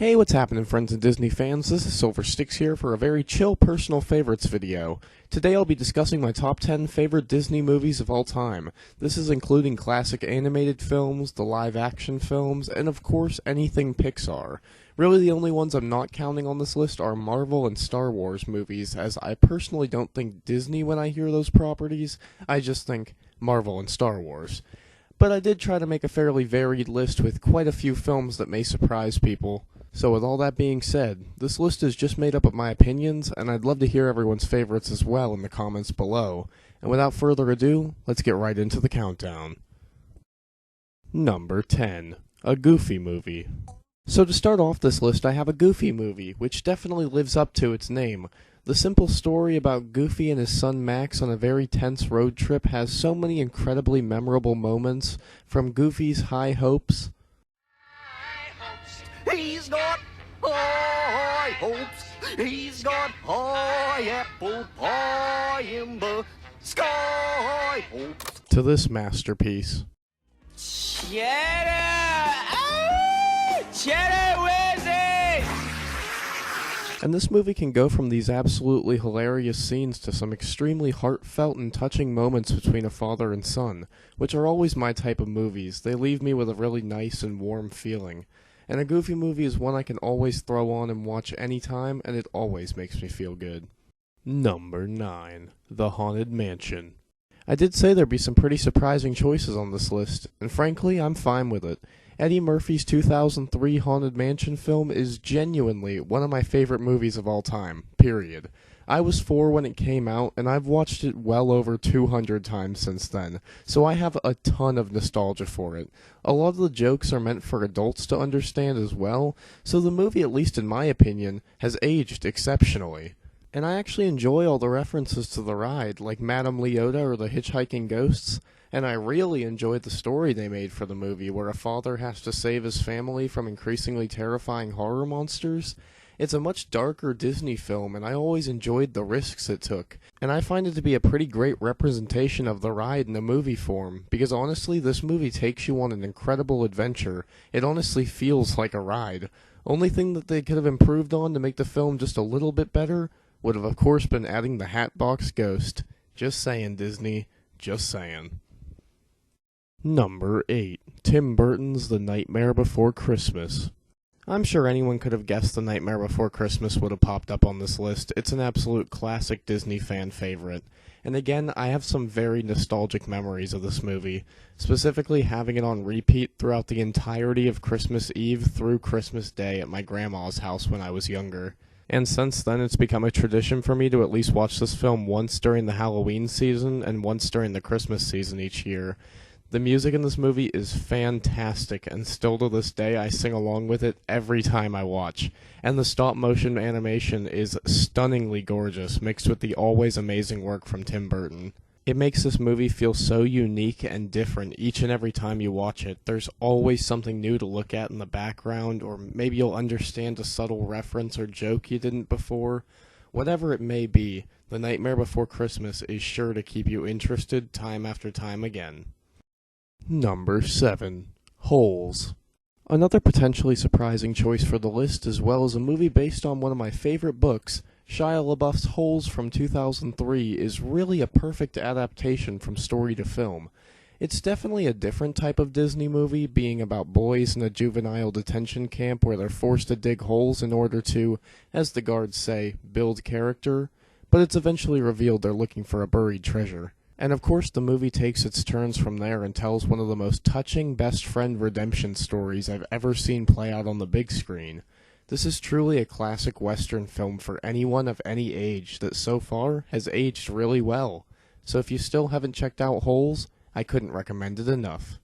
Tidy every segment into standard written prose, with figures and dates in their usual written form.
Hey, what's happening, friends and Disney fans? This is Silver Sticks here for a very chill personal favorites video. Today I'll be discussing my top 10 favorite Disney movies of all time. This is including classic animated films, the live action films, and of course anything Pixar. Really the only ones I'm not counting on this list are Marvel and Star Wars movies, as I personally don't think Disney when I hear those properties. I just think Marvel and Star Wars. But I did try to make a fairly varied list with quite a few films that may surprise people. So with all that being said, this list is just made up of my opinions, and I'd love to hear everyone's favorites as well in the comments below. And without further ado, let's get right into the countdown. Number 10. A Goofy movie. So to start off this list, I have a Goofy movie, which definitely lives up to its name. The simple story about Goofy and his son Max on a very tense road trip has so many incredibly memorable moments, from Goofy's high hopes. He's got high hopes. He's got high apple pie in the sky hopes. To this masterpiece. Cheddar! Ah! Cheddar Wizzy! And this movie can go from these absolutely hilarious scenes to some extremely heartfelt and touching moments between a father and son, which are always my type of movies. They leave me with a really nice and warm feeling. And a Goofy movie is one I can always throw on and watch anytime, and it always makes me feel good. Number 9. The Haunted Mansion. I did say there'd be some pretty surprising choices on this list, and frankly, I'm fine with it. Eddie Murphy's 2003 Haunted Mansion film is genuinely one of my favorite movies of all time, period. I was 4 when it came out, and I've watched it well over 200 times since then, so I have a ton of nostalgia for it. A lot of the jokes are meant for adults to understand as well, so the movie, at least in my opinion, has aged exceptionally. And I actually enjoy all the references to the ride, like Madame Leota or the Hitchhiking Ghosts, and I really enjoyed the story they made for the movie, where a father has to save his family from increasingly terrifying horror monsters. It's a much darker Disney film, and I always enjoyed the risks it took. And I find it to be a pretty great representation of the ride in a movie form, because honestly, this movie takes you on an incredible adventure. It honestly feels like a ride. Only thing that they could have improved on to make the film just a little bit better would have, of course, been adding the Hatbox Ghost. Just saying, Disney. Just saying. Number 8. Tim Burton's The Nightmare Before Christmas. I'm sure anyone could have guessed The Nightmare Before Christmas would have popped up on this list. It's an absolute classic Disney fan favorite. And again, I have some very nostalgic memories of this movie, specifically having it on repeat throughout the entirety of Christmas Eve through Christmas Day at my grandma's house when I was younger. And since then, it's become a tradition for me to at least watch this film once during the Halloween season and once during the Christmas season each year. The music in this movie is fantastic, and still to this day I sing along with it every time I watch. And the stop-motion animation is stunningly gorgeous, mixed with the always amazing work from Tim Burton. It makes this movie feel so unique and different each and every time you watch it. There's always something new to look at in the background, or maybe you'll understand a subtle reference or joke you didn't before. Whatever it may be, The Nightmare Before Christmas is sure to keep you interested time after time again. Number 7. Holes. Another potentially surprising choice for the list, as well as a movie based on one of my favorite books, Shia LaBeouf's Holes from 2003 is really a perfect adaptation from story to film. It's definitely a different type of Disney movie, being about boys in a juvenile detention camp where they're forced to dig holes in order to, as the guards say, build character, but it's eventually revealed they're looking for a buried treasure. And of course, the movie takes its turns from there and tells one of the most touching best friend redemption stories I've ever seen play out on the big screen. This is truly a classic Western film for anyone of any age that so far has aged really well. So if you still haven't checked out Holes, I couldn't recommend it enough.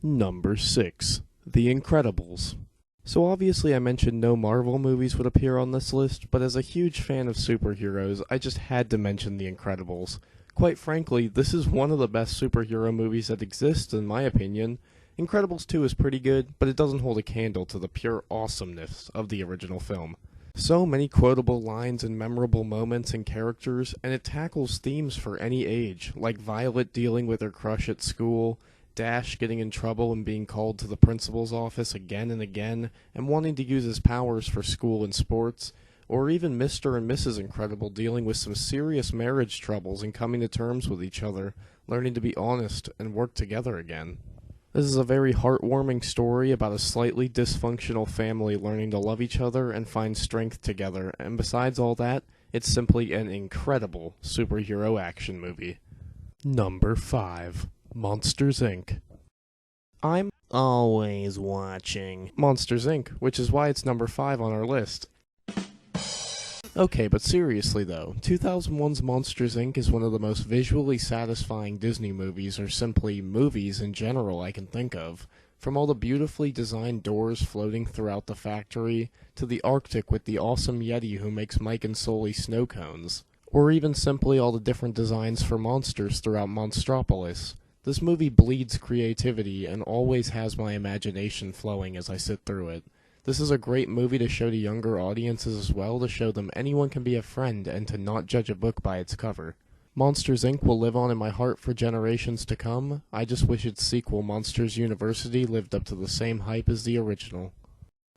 Number 6. The Incredibles. So obviously I mentioned no Marvel movies would appear on this list, but as a huge fan of superheroes, I just had to mention The Incredibles. Quite frankly, this is one of the best superhero movies that exists, in my opinion. Incredibles 2 is pretty good, but it doesn't hold a candle to the pure awesomeness of the original film. So many quotable lines and memorable moments and characters, and it tackles themes for any age, like Violet dealing with her crush at school, Dash getting in trouble and being called to the principal's office again and again, and wanting to use his powers for school and sports, or even Mr. and Mrs. Incredible dealing with some serious marriage troubles and coming to terms with each other, learning to be honest and work together again. This is a very heartwarming story about a slightly dysfunctional family learning to love each other and find strength together, and besides all that, it's simply an incredible superhero action movie. Number 5. Monsters, Inc. I'm always watching Monsters, Inc., which is why it's number 5 on our list. Okay, but seriously though, 2001's Monsters, Inc. is one of the most visually satisfying Disney movies, or simply movies in general, I can think of. From all the beautifully designed doors floating throughout the factory, to the Arctic with the awesome Yeti who makes Mike and Sully snow cones, or even simply all the different designs for monsters throughout Monstropolis. This movie bleeds creativity and always has my imagination flowing as I sit through it. This is a great movie to show to younger audiences as well, to show them anyone can be a friend and to not judge a book by its cover. Monsters, Inc. will live on in my heart for generations to come. I just wish its sequel, Monsters University, lived up to the same hype as the original.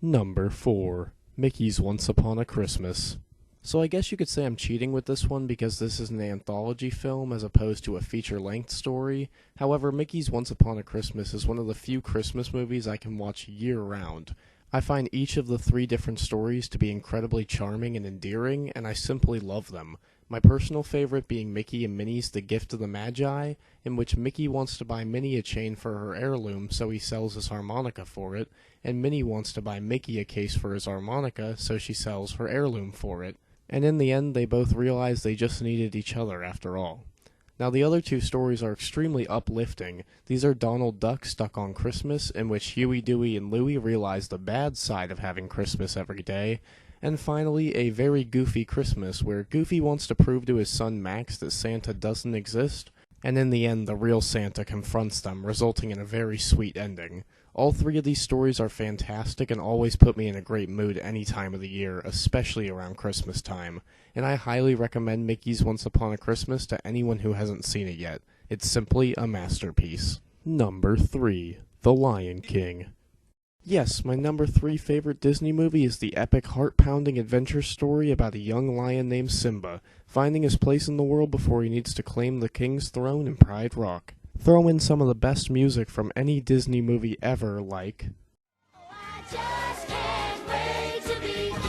Number 4. Mickey's Once Upon a Christmas. So I guess you could say I'm cheating with this one because this is an anthology film as opposed to a feature-length story. However, Mickey's Once Upon a Christmas is one of the few Christmas movies I can watch year-round. I find each of the 3 different stories to be incredibly charming and endearing, and I simply love them. My personal favorite being Mickey and Minnie's The Gift of the Magi, in which Mickey wants to buy Minnie a chain for her heirloom, so he sells his harmonica for it, and Minnie wants to buy Mickey a case for his harmonica, so she sells her heirloom for it. And in the end, they both realize they just needed each other after all. Now, the other 2 stories are extremely uplifting. These are Donald Duck Stuck on Christmas, in which Huey, Dewey, and Louie realize the bad side of having Christmas every day. And finally, A Very Goofy Christmas, where Goofy wants to prove to his son Max that Santa doesn't exist, and in the end, the real Santa confronts them, resulting in a very sweet ending. All 3 of these stories are fantastic and always put me in a great mood any time of the year, especially around Christmas time. And I highly recommend Mickey's Once Upon a Christmas to anyone who hasn't seen it yet. It's simply a masterpiece. Number 3. The Lion King. Yes, my number 3 favorite Disney movie is the epic heart-pounding adventure story about a young lion named Simba, finding his place in the world before he needs to claim the king's throne in Pride Rock. Throw in some of the best music from any Disney movie ever, like I just can't wait to be king.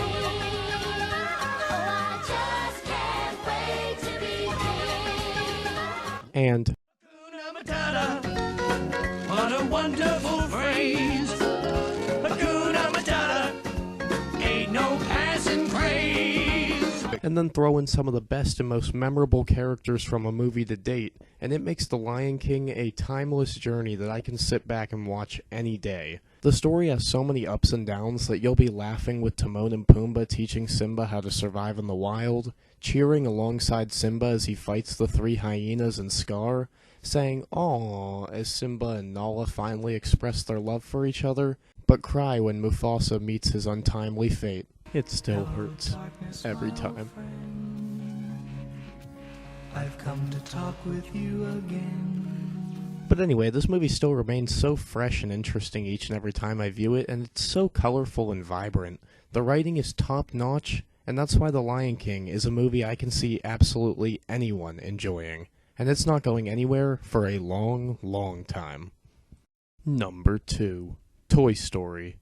Oh, I just can't wait to be king. and Hakuna Matata, what a wonderful phrase. Hakuna Matata, ain't no passing craze. and then throw in some of the best and most memorable characters from a movie to date, and it makes The Lion King a timeless journey that I can sit back and watch any day. The story has so many ups and downs that you'll be laughing with Timon and Pumbaa teaching Simba how to survive in the wild, cheering alongside Simba as he fights the 3 hyenas and Scar, saying "Aww" as Simba and Nala finally express their love for each other, but cry when Mufasa meets his untimely fate. It still hurts every time. I've come to talk with you again. But anyway, this movie still remains so fresh and interesting each and every time I view it, and it's so colorful and vibrant. The writing is top-notch, and that's why The Lion King is a movie I can see absolutely anyone enjoying. And it's not going anywhere for a long, long time. Number 2. Toy Story.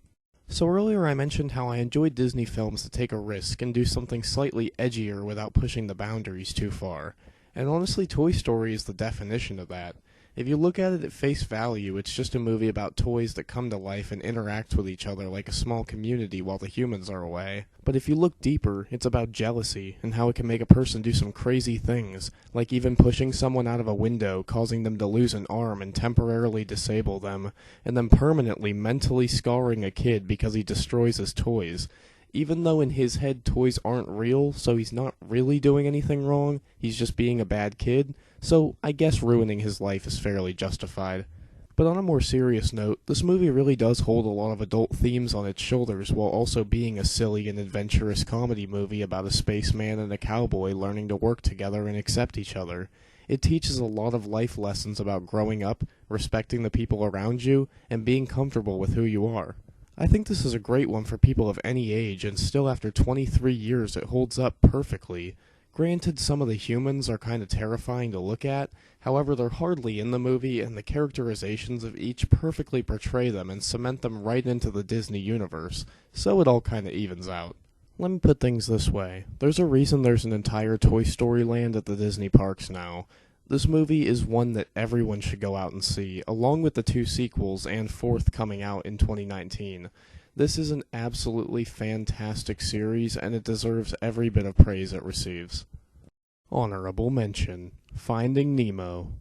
So earlier I mentioned how I enjoy Disney films that take a risk and do something slightly edgier without pushing the boundaries too far. And honestly, Toy Story is the definition of that. If you look at it at face value, it's just a movie about toys that come to life and interact with each other like a small community while the humans are away. But if you look deeper, it's about jealousy and how it can make a person do some crazy things, like even pushing someone out of a window, causing them to lose an arm and temporarily disable them, and then permanently mentally scarring a kid because he destroys his toys. Even though in his head toys aren't real, so he's not really doing anything wrong, he's just being a bad kid, so I guess ruining his life is fairly justified. But on a more serious note, this movie really does hold a lot of adult themes on its shoulders while also being a silly and adventurous comedy movie about a spaceman and a cowboy learning to work together and accept each other. It teaches a lot of life lessons about growing up, respecting the people around you, and being comfortable with who you are. I think this is a great one for people of any age, and still after 23 years it holds up perfectly. Granted, some of the humans are kind of terrifying to look at, however they're hardly in the movie, and the characterizations of each perfectly portray them and cement them right into the Disney universe, so it all kind of evens out. Let me put things this way. There's a reason there's an entire Toy Story land at the Disney parks now. This movie is one that everyone should go out and see, along with the 2 sequels and 4th coming out in 2019. This is an absolutely fantastic series, and it deserves every bit of praise it receives. Honorable mention: Finding Nemo.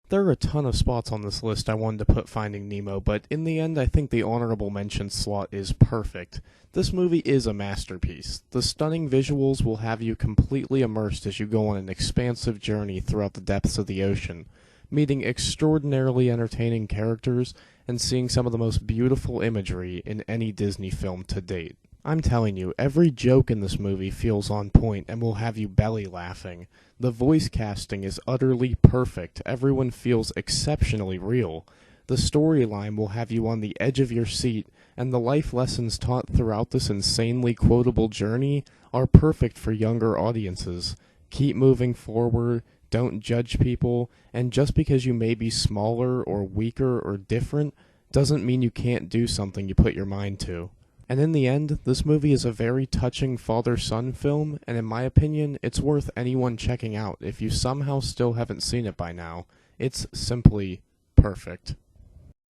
There are a ton of spots on this list I wanted to put Finding Nemo, but in the end I think the honorable mention slot is perfect. This movie is a masterpiece. The stunning visuals will have you completely immersed as you go on an expansive journey throughout the depths of the ocean, meeting extraordinarily entertaining characters and seeing some of the most beautiful imagery in any Disney film to date. I'm telling you, every joke in this movie feels on point and will have you belly laughing. The voice casting is utterly perfect. Everyone feels exceptionally real. The storyline will have you on the edge of your seat, and the life lessons taught throughout this insanely quotable journey are perfect for younger audiences. Keep moving forward, don't judge people, and just because you may be smaller or weaker or different doesn't mean you can't do something you put your mind to. And in the end, this movie is a very touching father-son film, and in my opinion, it's worth anyone checking out if you somehow still haven't seen it by now. It's simply perfect.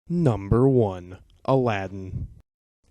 Number 1. Aladdin.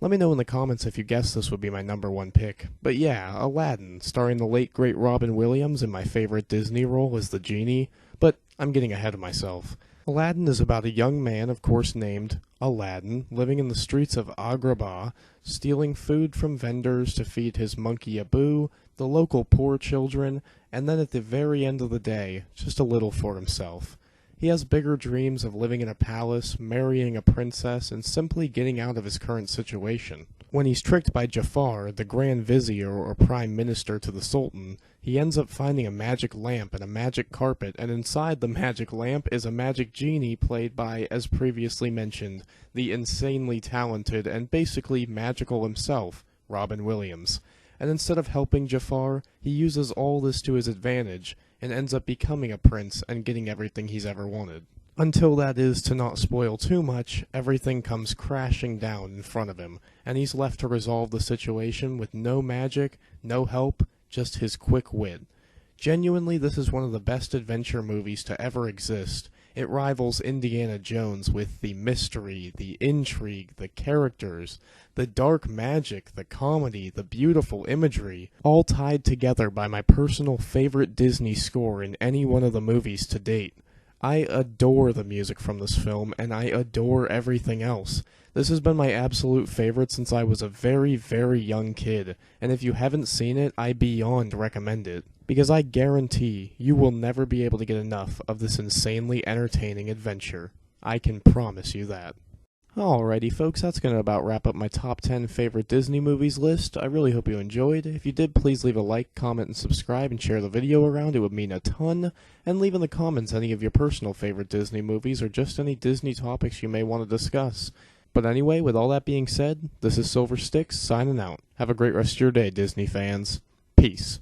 Let me know in the comments if you guessed this would be my number 1 pick. But yeah, Aladdin, starring the late great Robin Williams in my favorite Disney role as the genie, but I'm getting ahead of myself. Aladdin is about a young man, of course named Aladdin, living in the streets of Agrabah, stealing food from vendors to feed his monkey Abu, the local poor children, and then at the very end of the day, just a little for himself. He has bigger dreams of living in a palace, marrying a princess, and simply getting out of his current situation. When he's tricked by Jafar, the Grand Vizier or Prime Minister to the Sultan, he ends up finding a magic lamp and a magic carpet, and inside the magic lamp is a magic genie played by, as previously mentioned, the insanely talented and basically magical himself, Robin Williams. And instead of helping Jafar, he uses all this to his advantage, and ends up becoming a prince and getting everything he's ever wanted. Until that is, to not spoil too much, everything comes crashing down in front of him, and he's left to resolve the situation with no magic, no help, just his quick wit. Genuinely, this is one of the best adventure movies to ever exist. It rivals Indiana Jones with the mystery, the intrigue, the characters, the dark magic, the comedy, the beautiful imagery, all tied together by my personal favorite Disney score in any one of the movies to date. I adore the music from this film, and I adore everything else. This has been my absolute favorite since I was a very, very young kid, and if you haven't seen it, I beyond recommend it. Because I guarantee you will never be able to get enough of this insanely entertaining adventure. I can promise you that. Alrighty folks, that's going to about wrap up my top 10 favorite Disney movies list. I really hope you enjoyed. If you did, please leave a like, comment, and subscribe, and share the video around. It would mean a ton. And leave in the comments any of your personal favorite Disney movies, or just any Disney topics you may want to discuss. But anyway, with all that being said, this is Silver Sticks signing out. Have a great rest of your day, Disney fans. Peace.